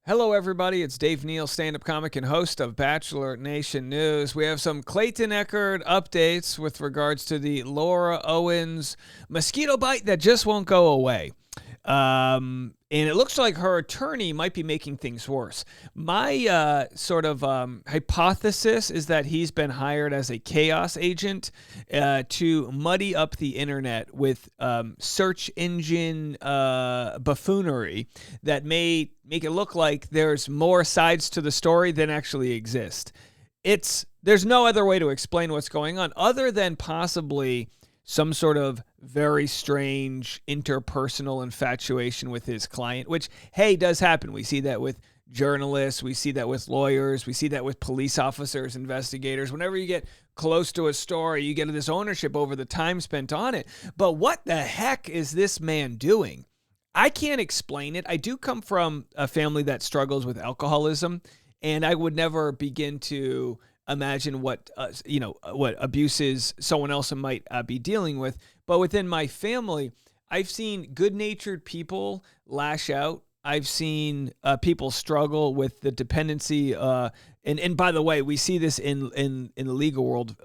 Hello, everybody. It's Dave Neal, stand-up comic and host of Bachelor Nation News. We have some Clayton Echard updates with regards to the Laura Owens mosquito bite that just won't go away. And it looks like her attorney might be making things worse. My hypothesis is that he's been hired as a chaos agent to muddy up the internet with search engine buffoonery that may make it look like there's more sides to the story than actually exist. There's no other way to explain what's going on other than possibly some sort of very strange interpersonal infatuation with his client, which, hey, does happen. We see that with journalists. We see that with lawyers. We see that with police officers, investigators. Whenever you get close to a story, you get this ownership over the time spent on it. But what the heck is this man doing? I can't explain it. I do come from a family that struggles with alcoholism, and I would never begin to imagine what abuses someone else might be dealing with. But within my family, I've seen good-natured people lash out. I've seen people struggle with the dependency. And by the way, we see this in the legal world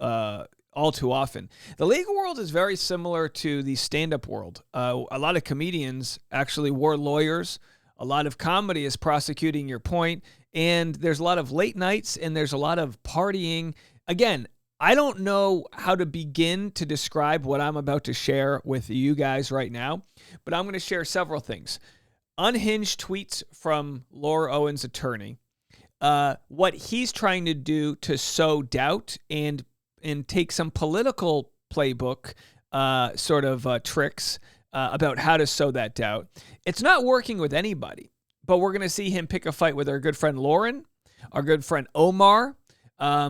all too often. The legal world is very similar to the stand-up world. A lot of comedians actually were lawyers. A lot of comedy is prosecuting your point. And there's a lot of late nights and there's a lot of partying. Again, I don't know how to begin to describe what I'm about to share with you guys right now, but I'm going to share several things. Unhinged tweets from Laura Owens' attorney, what he's trying to do to sow doubt and take some political playbook tricks about how to sow that doubt. It's not working with anybody. But we're going to see him pick a fight with our good friend Lauren, our good friend Omar.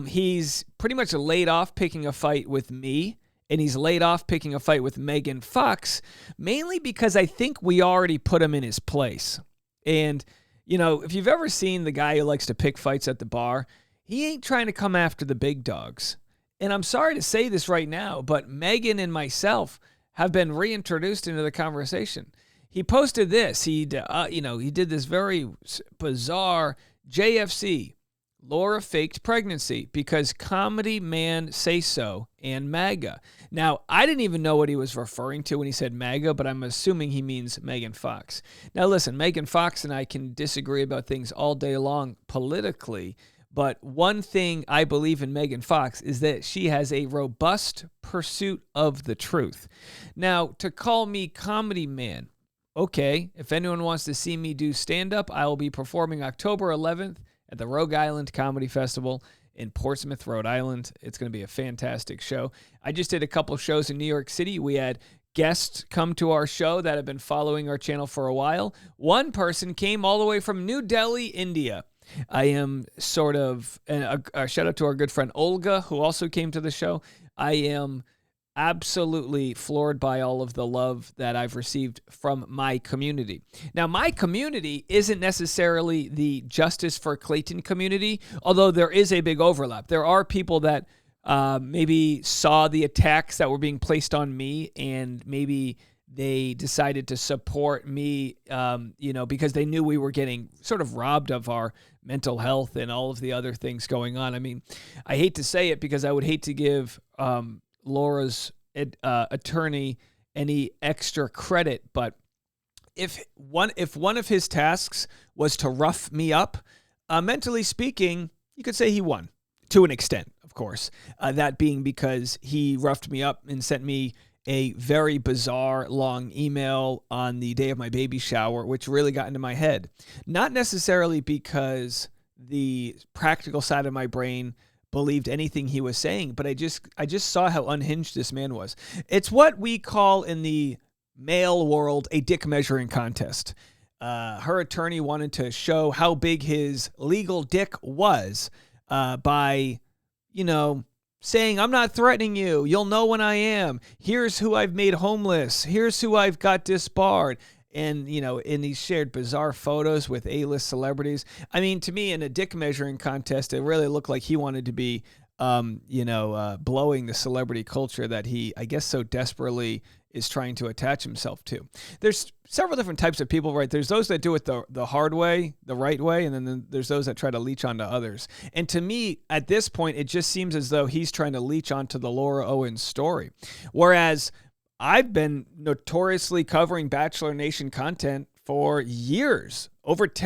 He's pretty much laid off picking a fight with me, and he's laid off picking a fight with Megan Fox, mainly because I think we already put him in his place. And, if you've ever seen the guy who likes to pick fights at the bar, he ain't trying to come after the big dogs. And I'm sorry to say this right now, but Megan and myself have been reintroduced into the conversation. He posted this. He did this very bizarre JFC. Laura faked pregnancy because comedy man say so and MAGA. Now, I didn't even know what he was referring to when he said MAGA, but I'm assuming he means Megan Fox. Now, listen, Megan Fox and I can disagree about things all day long politically, but one thing I believe in Megan Fox is that she has a robust pursuit of the truth. Now, to call me comedy man, okay, if anyone wants to see me do stand-up, I will be performing October 11th at the Rogue Island Comedy Festival in Portsmouth, Rhode Island. It's going to be a fantastic show. I just did a couple shows in New York City. We had guests come to our show that have been following our channel for a while. One person came all the way from New Delhi, India. I am a shout out to our good friend Olga, who also came to the show. I am absolutely floored by all of the love that I've received from my community. Now, my community isn't necessarily the Justice for Clayton community, although there is a big overlap. There are people that maybe saw the attacks that were being placed on me, and maybe they decided to support me, because they knew we were getting sort of robbed of our mental health and all of the other things going on. I mean, I hate to say it because I would hate to give Laura's attorney any extra credit, but if one of his tasks was to rough me up, mentally speaking, you could say he won to an extent, of course. That being because he roughed me up and sent me a very bizarre long email on the day of my baby shower, which really got into my head. Not necessarily because the practical side of my brain believed anything he was saying, but I just saw how unhinged this man was. It's what we call in the male world a dick measuring contest. Her attorney wanted to show how big his legal dick was by, saying, I'm not threatening you. You'll know when I am. Here's who I've made homeless. Here's who I've got disbarred. And, and he shared bizarre photos with A-list celebrities. I mean, to me, in a dick measuring contest, it really looked like he wanted to be, blowing the celebrity culture that he, I guess, so desperately is trying to attach himself to. There's several different types of people, right? There's those that do it the hard way, the right way, and then there's those that try to leech onto others. And to me, at this point, it just seems as though he's trying to leech onto the Laura Owens story. Whereas I've been notoriously covering Bachelor Nation content for years.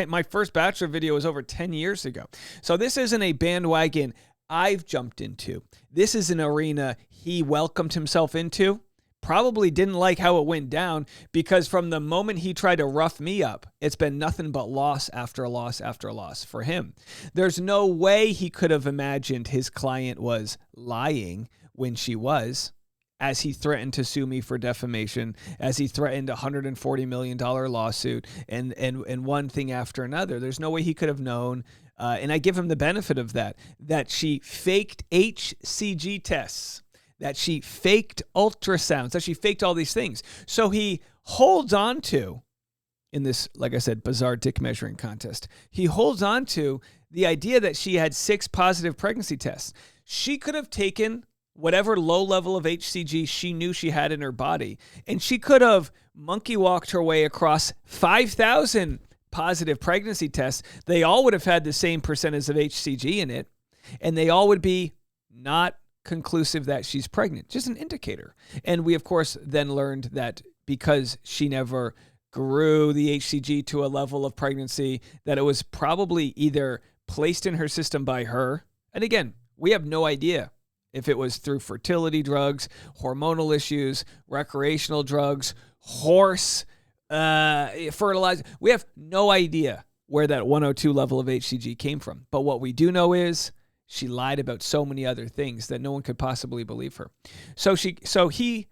My first Bachelor video was over 10 years ago. So this isn't a bandwagon I've jumped into. This is an arena he welcomed himself into. Probably didn't like how it went down, because from the moment he tried to rough me up, it's been nothing but loss after loss after loss for him. There's no way he could have imagined his client was lying when she was, as he threatened to sue me for defamation, as he threatened a $140 million lawsuit, and one thing after another. There's no way he could have known, and I give him the benefit of that she faked HCG tests, that she faked ultrasounds, that she faked all these things. So he holds on to, in this, like I said, bizarre dick measuring contest, he holds on to the idea that she had 6 positive pregnancy tests. She could have taken whatever low level of HCG she knew she had in her body, and she could have monkey walked her way across 5,000 positive pregnancy tests. They all would have had the same percentage of HCG in it, and they all would be not conclusive that she's pregnant, just an indicator. And we, of course, then learned that because she never grew the HCG to a level of pregnancy, that it was probably either placed in her system by her. And again, we have no idea if it was through fertility drugs, hormonal issues, recreational drugs, horse fertilizer. We have no idea where that 102 level of HCG came from. But what we do know is she lied about so many other things that no one could possibly believe her. So he,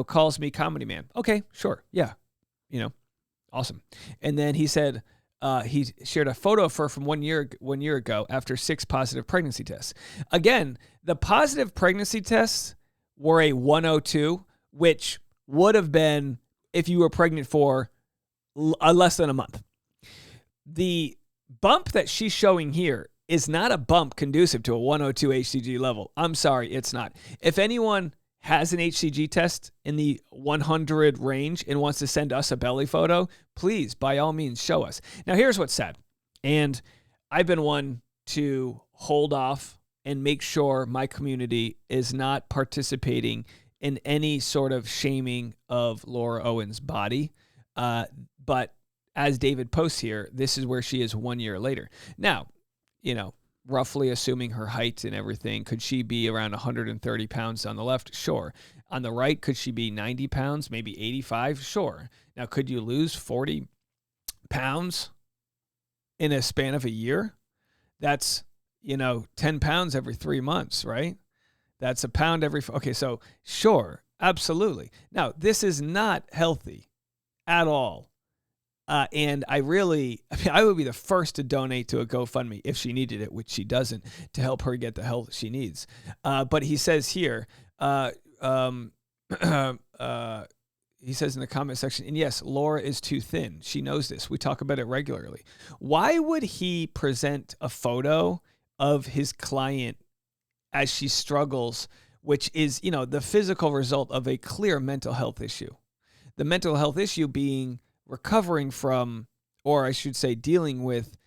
calls me comedy man. Okay, sure. Yeah. Awesome. And then he said, he shared a photo of her from 1 year ago after 6 positive pregnancy tests. Again, the positive pregnancy tests were a 102, which would have been if you were pregnant for less than a month. The bump that she's showing here is not a bump conducive to a 102 HCG level. I'm sorry, it's not. If anyone has an HCG test in the 100 range and wants to send us a belly photo, please, by all means, show us. Now, here's what's sad. And I've been one to hold off and make sure my community is not participating in any sort of shaming of Laura Owens' body. But as David posts here, this is where she is 1 year later. Now, roughly assuming her height and everything, could she be around 130 pounds on the left? Sure. On the right, could she be 90 pounds, maybe 85? Sure. Now, could you lose 40 pounds in a span of a year? That's, 10 pounds every 3 months, right? That's a pound every... Okay, so sure, absolutely. Now, this is not healthy at all. And I would be the first to donate to a GoFundMe if she needed it, which she doesn't, to help her get the help she needs. But he says here, he says in the comment section, and yes, Laura is too thin. She knows this. We talk about it regularly. Why would he present a photo of his client as she struggles, which is, the physical result of a clear mental health issue? The mental health issue being recovering from, or I should say dealing with,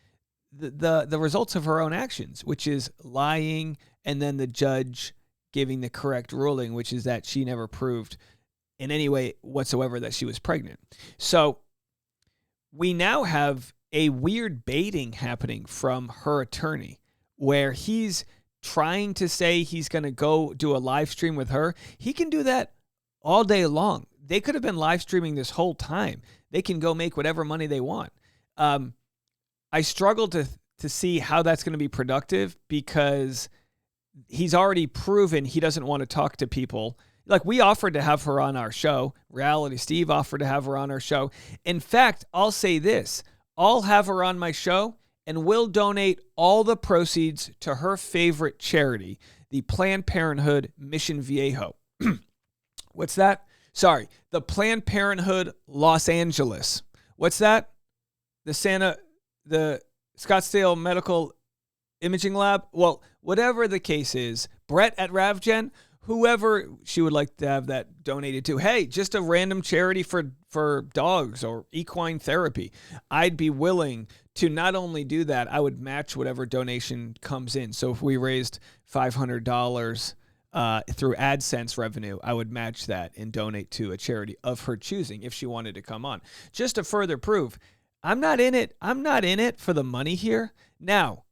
the results of her own actions, which is lying, and then the judge giving the correct ruling, which is that she never proved in any way whatsoever that she was pregnant. So we now have a weird baiting happening from her attorney, where he's trying to say he's going to go do a live stream with her. He can do that all day long. They could have been live streaming this whole time. They can go make whatever money they want. I struggle to see how that's going to be productive, because he's already proven he doesn't want to talk to people. Like, we offered to have her on our show. Reality Steve offered to have her on our show. In fact, I'll say this. I'll have her on my show, and we'll donate all the proceeds to her favorite charity, the Planned Parenthood Mission Viejo. What's that? Sorry, the Planned Parenthood Los Angeles. What's that? The Scottsdale Medical Imaging Lab? Well, whatever the case is, Brett at RavGen, whoever she would like to have that donated to. Hey, just a random charity for dogs or equine therapy. I'd be willing to not only do that, I would match whatever donation comes in. So if we raised $500 through AdSense revenue, I would match that and donate to a charity of her choosing if she wanted to come on. Just to further prove, I'm not in it. I'm not in it for the money here. Now,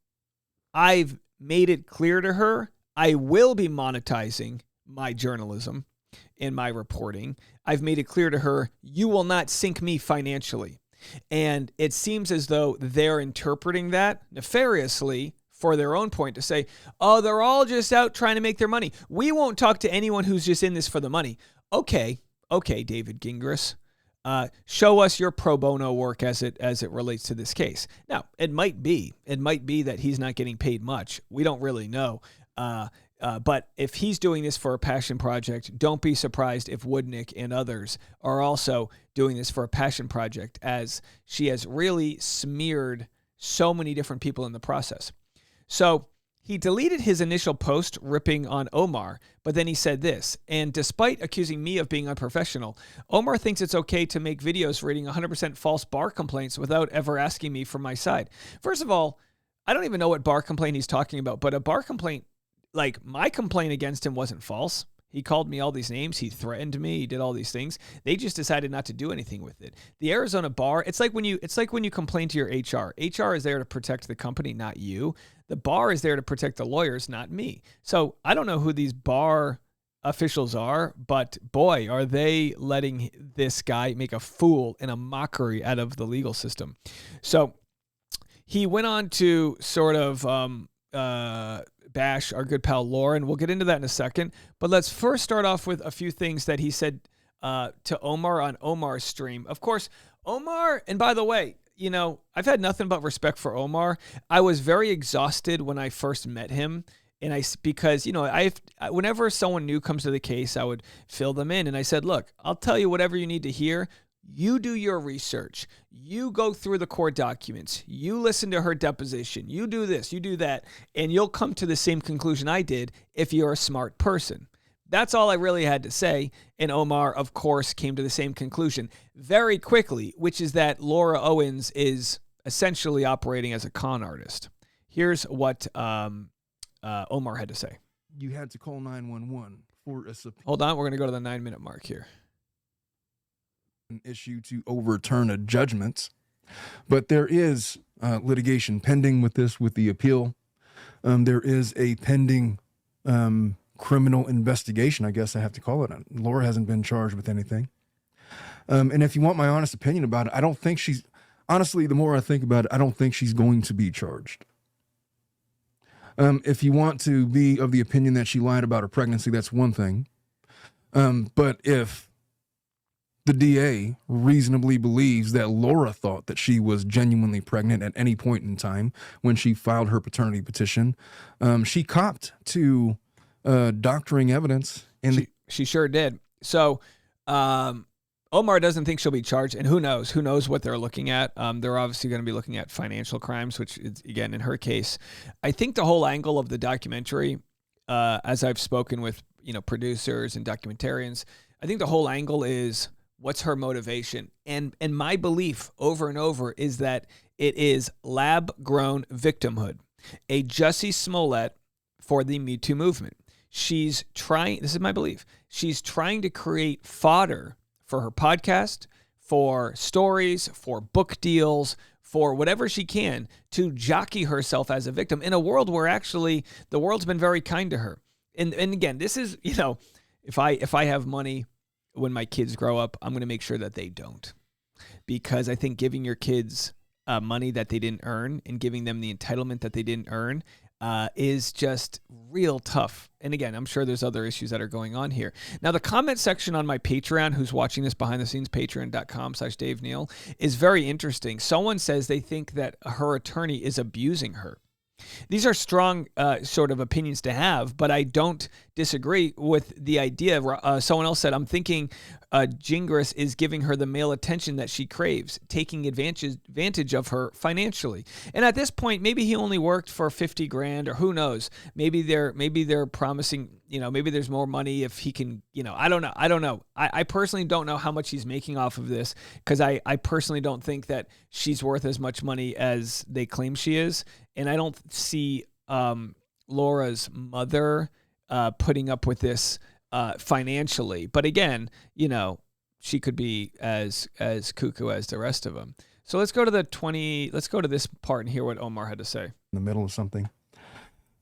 I've made it clear to her I will be monetizing my journalism and my reporting. I've made it clear to her, you will not sink me financially. And it seems as though they're interpreting that nefariously for their own point to say, oh, they're all just out trying to make their money. We won't talk to anyone who's just in this for the money. Okay, David Gingras. Show us your pro bono work as it relates to this case. Now, it might be that he's not getting paid much. We don't really know. But if he's doing this for a passion project, don't be surprised if Woodnick and others are also doing this for a passion project, as she has really smeared so many different people in the process. So he deleted his initial post ripping on Omar, but then he said this, and despite accusing me of being unprofessional, Omar thinks it's okay to make videos reading 100% false bar complaints without ever asking me for my side. First of all, I don't even know what bar complaint he's talking about, but a bar complaint, like my complaint against him wasn't false. He called me all these names. He threatened me. He did all these things. They just decided not to do anything with it. The Arizona bar, it's like when you complain to your HR. HR is there to protect the company, not you. The bar is there to protect the lawyers, not me. So I don't know who these bar officials are, but boy, are they letting this guy make a fool and a mockery out of the legal system. So he went on to sort of bash our good pal Lauren. We'll get into that in a second, but let's first start off with a few things that he said to Omar on Omar's stream. Of course, Omar, and by the way, you know, I've had nothing but respect for Omar. I was very exhausted when I first met him, and because, you know, whenever someone new comes to the case, I would fill them in, and I said, look, I'll tell you whatever you need to hear. You do your research. You go through the court documents. You listen to her deposition. You do this, you do that, and you'll come to the same conclusion I did if you're a smart person. That's all I really had to say. And Omar, of course, came to the same conclusion very quickly, which is that Laura Owens is essentially operating as a con artist. Here's what Omar had to say. You had to call 911 for a subpoena. Hold on, we're going to go to the 9-minute mark here. An issue to overturn a judgment, but there is litigation pending with the appeal. There is a pending criminal investigation, I guess I have to call it. Laura hasn't been charged with anything. And if you want my honest opinion about it, I don't think she's, honestly, the more I think about it, I don't think she's going to be charged. If you want to be of the opinion that she lied about her pregnancy, that's one thing. But if the DA reasonably believes that Laura thought that she was genuinely pregnant at any point in time when she filed her paternity petition, she copped to doctoring evidence. She sure did. So Omar doesn't think she'll be charged, and who knows what they're looking at. They're obviously going to be looking at financial crimes, which is, again, in her case, I think the whole angle of the documentary, as I've spoken with, you know, producers and documentarians, I think the whole angle is, what's her motivation? And my belief over and over is that it is lab-grown victimhood, a Jussie Smollett for the Me Too movement. She's trying, this is my belief, she's trying to create fodder for her podcast, for stories, for book deals, for whatever she can to jockey herself as a victim in a world where actually the world's been very kind to her. And again, this is, you know, if I have money when my kids grow up, I'm going to make sure that they don't, because I think giving your kids money that they didn't earn and giving them the entitlement that they didn't earn is just real tough. And again, I'm sure there's other issues that are going on here. Now, the comment section on my Patreon, who's watching this behind the scenes, patreon.com/Dave Neal, is very interesting. Someone says they think that her attorney is abusing her. These are strong sort of opinions to have, but I don't disagree with the idea. Someone else said, I'm thinking Gingras is giving her the male attention that she craves, taking advantage of her financially. And at this point, maybe he only worked for $50,000, or who knows? Maybe they're promising, maybe there's more money if he can, I don't know. I personally don't know how much he's making off of this, because I personally don't think that she's worth as much money as they claim she is. And I don't see Laura's mother putting up with this financially. But again, she could be as cuckoo as the rest of them. So let's go to this part and hear what Omar had to say. In the middle of something.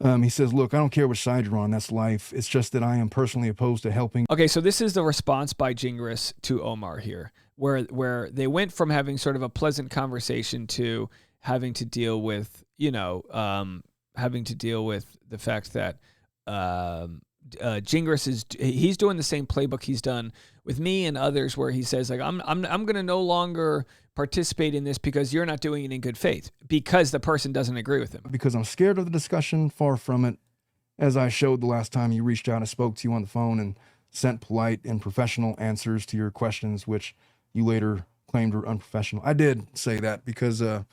He says, look, I don't care which side you're on. That's life. It's just that I am personally opposed to helping. Okay, so this is the response by Gingras to Omar here, where they went from having sort of a pleasant conversation to having to deal with, having to deal with the fact that Gingras he's doing the same playbook he's done with me and others, where he says, like, I'm going to no longer participate in this because you're not doing it in good faith, because the person doesn't agree with him. Because I'm scared of the discussion, far from it. As I showed the last time you reached out, I spoke to you on the phone and sent polite and professional answers to your questions, which you later claimed were unprofessional. I did say that because of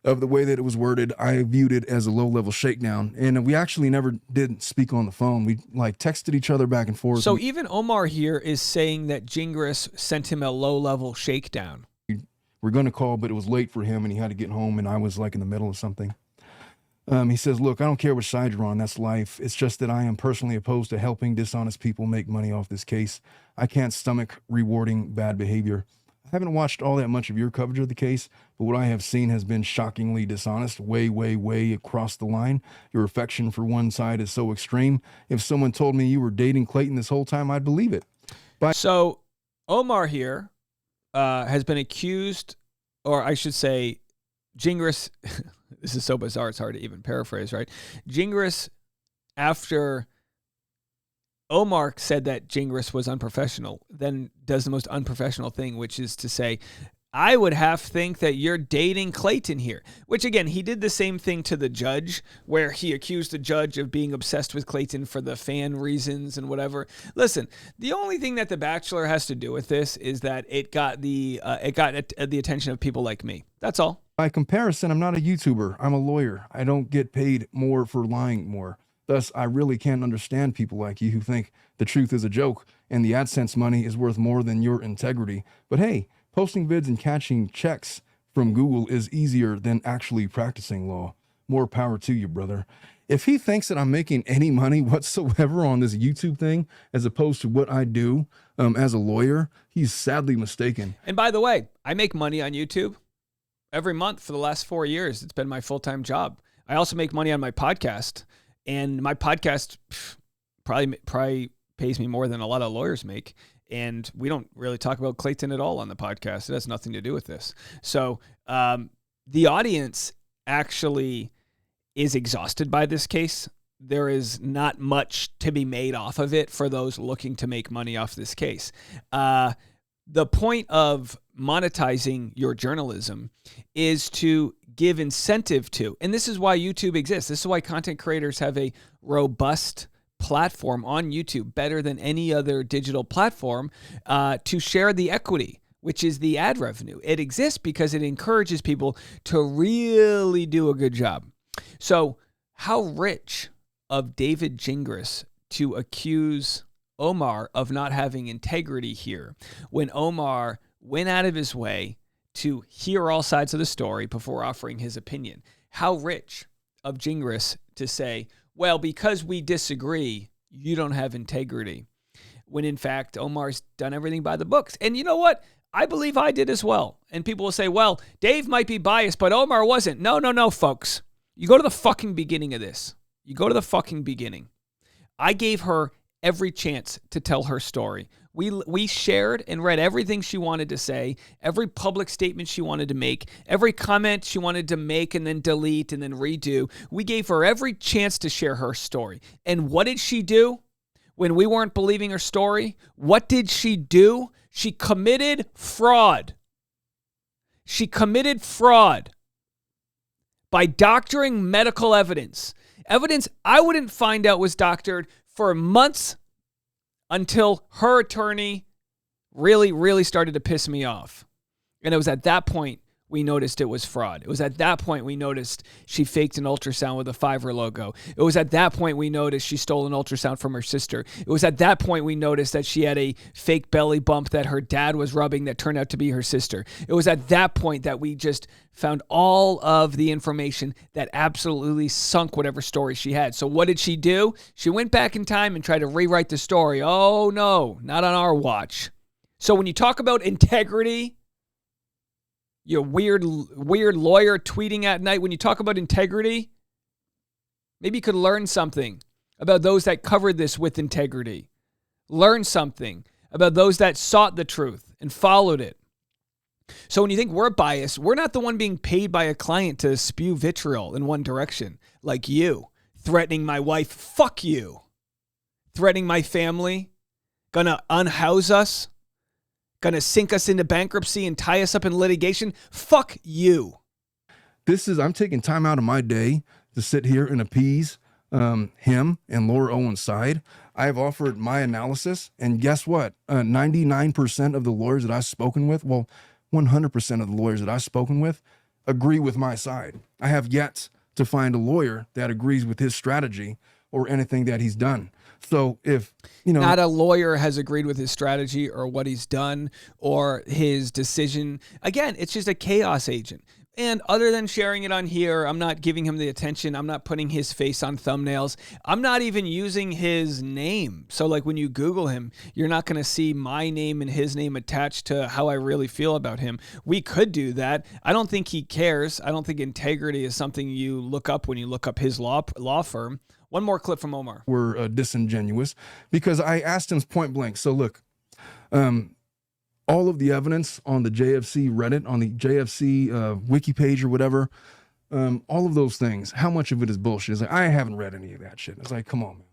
the way that it was worded. I viewed it as a low-level shakedown, and we actually never did speak on the phone. We texted each other back and forth. So even Omar here is saying that Gingras sent him a low-level shakedown. We're going to call, but it was late for him, and he had to get home, and I was in the middle of something. He says, look, I don't care which side you're on. That's life. It's just that I am personally opposed to helping dishonest people make money off this case. I can't stomach rewarding bad behavior. I haven't watched all that much of your coverage of the case, but what I have seen has been shockingly dishonest, way, way, way across the line. Your affection for one side is so extreme. If someone told me you were dating Clayton this whole time, I'd believe it. So Omar here has been accused, or I should say, Gingras, this is so bizarre, it's hard to even paraphrase, right? Gingras, after Omar said that Gingras was unprofessional, then does the most unprofessional thing, which is to say, I would have think that you're dating Clayton here, which again, he did the same thing to the judge, where he accused the judge of being obsessed with Clayton for the fan reasons and whatever. Listen, the only thing that The Bachelor has to do with this is that it got the attention of people like me. That's all. By comparison, I'm not a YouTuber. I'm a lawyer. I don't get paid more for lying more. Thus, I really can't understand people like you who think the truth is a joke and the AdSense money is worth more than your integrity. But hey, posting vids and catching checks from Google is easier than actually practicing law. More power to you, brother. If he thinks that I'm making any money whatsoever on this YouTube thing, as opposed to what I do as a lawyer, he's sadly mistaken. And by the way, I make money on YouTube every month for the last 4 years. It's been my full-time job. I also make money on my podcast, and my podcast probably pays me more than a lot of lawyers make. And we don't really talk about Clayton at all on the podcast. It has nothing to do with this. So the audience actually is exhausted by this case. There is not much to be made off of it for those looking to make money off this case. The point of monetizing your journalism is to give incentive to, and this is why YouTube exists. This is why content creators have a robust platform on YouTube, better than any other digital platform, to share the equity, which is the ad revenue. It exists because it encourages people to really do a good job. So how rich of David Gingras to accuse Omar of not having integrity here, when Omar went out of his way to hear all sides of the story before offering his opinion. How rich of Gingras to say, well, because we disagree, you don't have integrity. When in fact, Omar's done everything by the books. And you know what? I believe I did as well. And people will say, well, Dave might be biased, but Omar wasn't. No, folks. You go to the fucking beginning of this. You go to the fucking beginning. I gave her every chance to tell her story. We shared and read everything she wanted to say, every public statement she wanted to make, every comment she wanted to make and then delete and then redo. We gave her every chance to share her story. And what did she do when we weren't believing her story? What did she do? She committed fraud. She committed fraud by doctoring medical evidence. Evidence I wouldn't find out was doctored for months until her attorney really started to piss me off. And it was at that point we noticed it was fraud. It was at that point we noticed she faked an ultrasound with a Fiverr logo. It was at that point we noticed she stole an ultrasound from her sister. It was at that point we noticed that she had a fake belly bump that her dad was rubbing that turned out to be her sister. It was at that point that we just found all of the information that absolutely sunk whatever story she had. So what did she do? She went back in time and tried to rewrite the story. Oh no, not on our watch. So when you talk about integrity, you weird lawyer tweeting at night, when you talk about integrity, maybe you could learn something about those that covered this with integrity. Learn something about those that sought the truth and followed it. So when you think we're biased, we're not the one being paid by a client to spew vitriol in one direction, like you, threatening my wife, fuck you, threatening my family, gonna unhouse us, gonna sink us into bankruptcy and tie us up in litigation. Fuck you. I'm taking time out of my day to sit here and appease him and Laura Owens' side. I have offered my analysis, and guess what? 99% of the lawyers that I've spoken with, 100% of the lawyers that I've spoken with agree with my side. I have yet to find a lawyer that agrees with his strategy or anything that he's done. So if, not a lawyer has agreed with his strategy or what he's done or his decision. Again, it's just a chaos agent. And other than sharing it on here, I'm not giving him the attention. I'm not putting his face on thumbnails. I'm not even using his name. So like when you Google him, you're not going to see my name and his name attached to how I really feel about him. We could do that. I don't think he cares. I don't think integrity is something you look up when you look up his law firm. One more clip from Omar. Were disingenuous because I asked him point blank. So look, all of the evidence on the JFC Reddit, on the JFC wiki page or whatever, all of those things, how much of it is bullshit? It's like, I haven't read any of that shit. It's like, come on, man.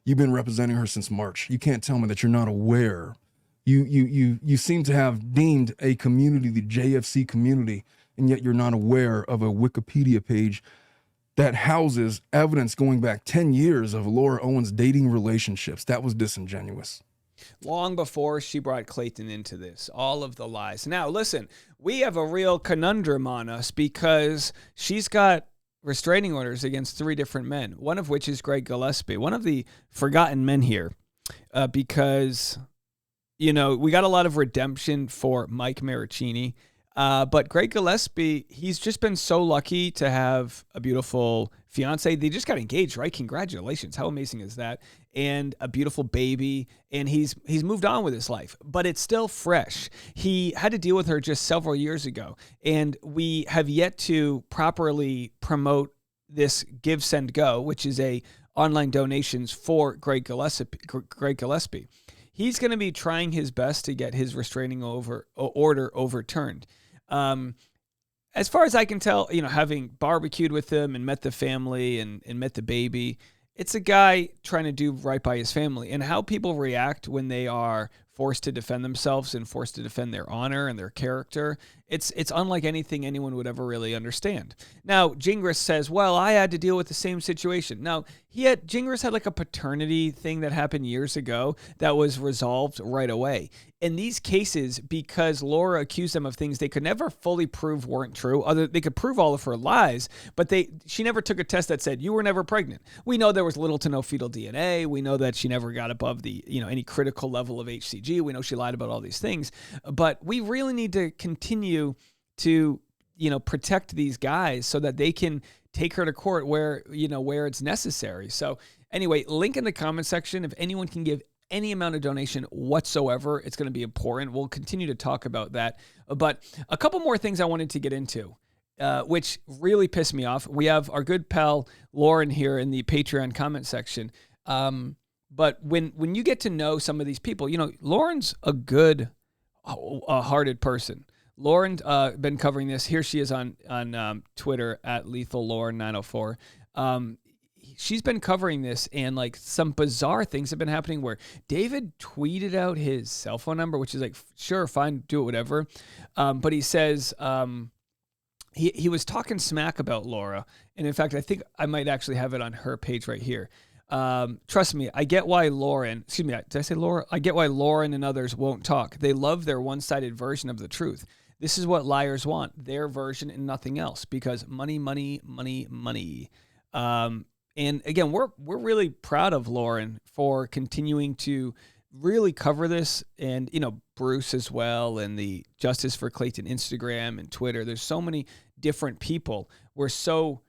You've been representing her since March. You can't tell me that you're not aware. You seem to have deemed a community, the JFC community, and yet you're not aware of a Wikipedia page that houses evidence going back 10 years of Laura Owens dating relationships. That was disingenuous. Long before she brought Clayton into this, all of the lies. Now, listen, we have a real conundrum on us because she's got restraining orders against 3 different men, one of which is Greg Gillespie, one of the forgotten men here, because, we got a lot of redemption for Mike Maricini. But Greg Gillespie, he's just been so lucky to have a beautiful fiance. They just got engaged, right? Congratulations. How amazing is that? And a beautiful baby. And he's moved on with his life, but it's still fresh. He had to deal with her just several years ago. And we have yet to properly promote this Give, Send, Go, which is a online donations for Greg Gillespie. He's going to be trying his best to get his restraining order overturned. As far as I can tell, having barbecued with him and met the family and met the baby, it's a guy trying to do right by his family. And how people react when they are forced to defend themselves and forced to defend their honor and their character, it's unlike anything anyone would ever really understand. Now, Gingras says, well, I had to deal with the same situation. Now, Gingras had like a paternity thing that happened years ago that was resolved right away. In these cases, because Laura accused them of things they could never fully prove weren't true, they could prove all of her lies, but she never took a test that said you were never pregnant. We know there was little to no fetal DNA. We know that she never got above the, any critical level of HCG. We know she lied about all these things, but we really need to continue to, protect these guys so that they can take her to court where it's necessary. So anyway, link in the comment section. If anyone can give any amount of donation whatsoever, it's going to be important. We'll continue to talk about that. But a couple more things I wanted to get into, which really pissed me off. We have our good pal Lauren here in the Patreon comment section. But when you get to know some of these people, Lauren's a good hearted person. Lauren been covering this. Here she is on Twitter at LethalLauren904. She's been covering this, and like some bizarre things have been happening where David tweeted out his cell phone number, which is like, sure, fine, do it, whatever. But he says he was talking smack about Laura. And in fact, I think I might actually have it on her page right here. Trust me, I get why Lauren, did I say Laura? I get why Lauren and others won't talk. They love their one-sided version of the truth. This is what liars want, their version and nothing else, because money, money, money, money. And again, we're really proud of Lauren for continuing to really cover this, and Bruce as well, and the Justice for Clayton Instagram and Twitter. There's so many different people. We're so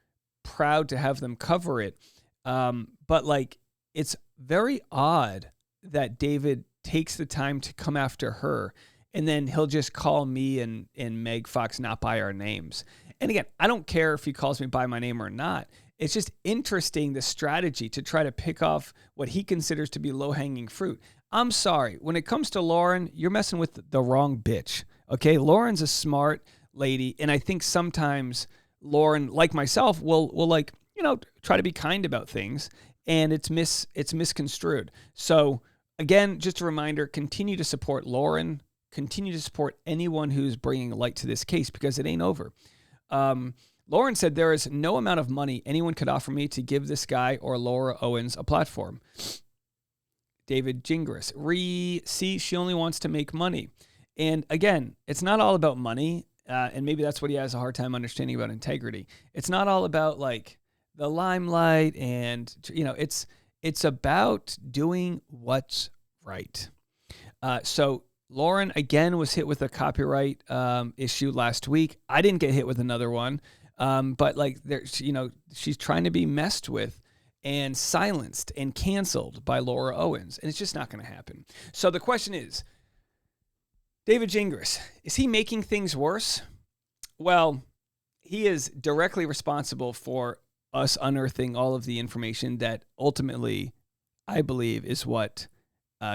proud to have them cover it. But like, it's very odd that David takes the time to come after her, and then he'll just call me and Meg Fox not by our names. And again, I don't care if he calls me by my name or not. It's just interesting, the strategy to try to pick off what he considers to be low-hanging fruit. I'm sorry. When it comes to Lauren, you're messing with the wrong bitch. Okay? Lauren's a smart lady, and I think sometimes Lauren, like myself, will like, try to be kind about things, and it's misconstrued. So again, just a reminder, continue to support Lauren, continue to support anyone who's bringing light to this case, because it ain't over. Lauren said, there is no amount of money anyone could offer me to give this guy or Laura Owens a platform. David Gingras, see, she only wants to make money. And again, it's not all about money. And maybe that's what he has a hard time understanding about integrity. It's not all about like the limelight, and it's about doing what's right. So Lauren again was hit with a copyright issue last week. I didn't get hit with another one, but like she's trying to be messed with and silenced and canceled by Laura Owens, and it's just not going to happen. So the question is, David Gingras, is he making things worse? Well, he is directly responsible for us unearthing all of the information that ultimately, I believe, is what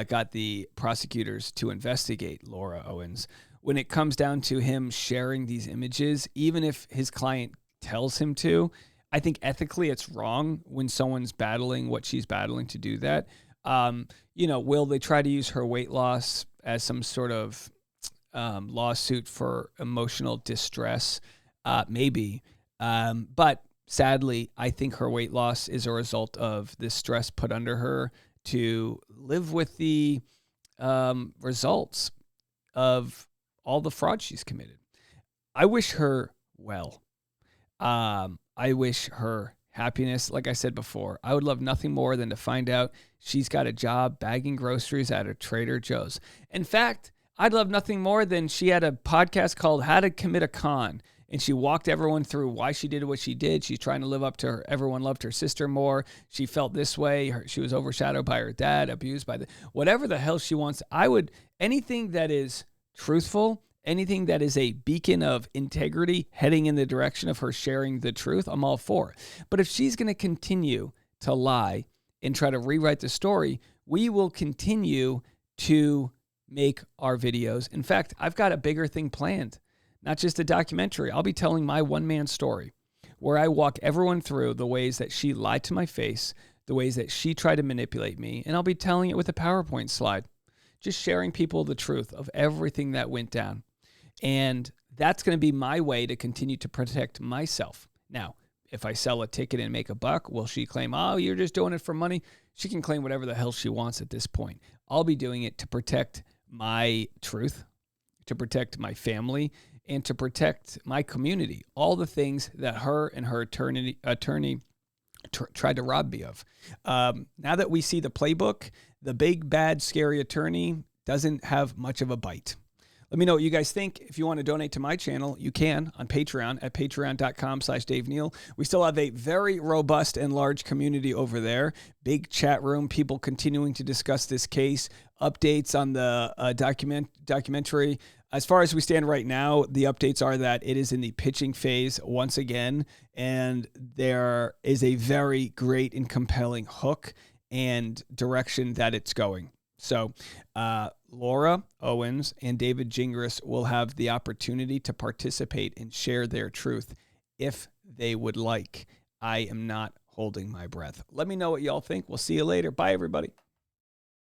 got the prosecutors to investigate Laura Owens. When it comes down to him sharing these images, even if his client tells him to, I think ethically it's wrong when someone's battling what she's battling to do that. Will they try to use her weight loss as some sort of lawsuit for emotional distress? Maybe. But sadly, I think her weight loss is a result of this stress put under her to live with the results of all the fraud she's committed. I wish her well. I wish her happiness. Like I said before, I would love nothing more than to find out she's got a job bagging groceries at a Trader Joe's. In fact, I'd love nothing more than she had a podcast called How to Commit a Con, and she walked everyone through why she did what she did. She's trying to live up to her. Everyone loved her sister more. She felt this way. She was overshadowed by her dad, abused by whatever the hell she wants. Anything that is truthful, anything that is a beacon of integrity heading in the direction of her sharing the truth, I'm all for. But if she's going to continue to lie and try to rewrite the story, we will continue to make our videos. In fact, I've got a bigger thing planned, not just a documentary. I'll be telling my one-man story where I walk everyone through the ways that she lied to my face, the ways that she tried to manipulate me, and I'll be telling it with a PowerPoint slide, just sharing people the truth of everything that went down. And that's going to be my way to continue to protect myself. Now, if I sell a ticket and make a buck, will she claim, oh, you're just doing it for money? She can claim whatever the hell she wants at this point. I'll be doing it to protect my truth, to protect my family, and to protect my community. All the things that her and her attorney tried to rob me of. Now that we see the playbook, the big, bad, scary attorney doesn't have much of a bite. Let me know what you guys think. If you want to donate to my channel, you can on Patreon at patreon.com/Dave Neal. We still have a very robust and large community over there. Big chat room, people continuing to discuss this case, updates on the documentary. As far as we stand right now, the updates are that it is in the pitching phase once again, and there is a very great and compelling hook and direction that it's going. So Laura Owens and David Gingras will have the opportunity to participate and share their truth if they would like. I am not holding my breath. Let me know what y'all think. We'll see you later. Bye, everybody.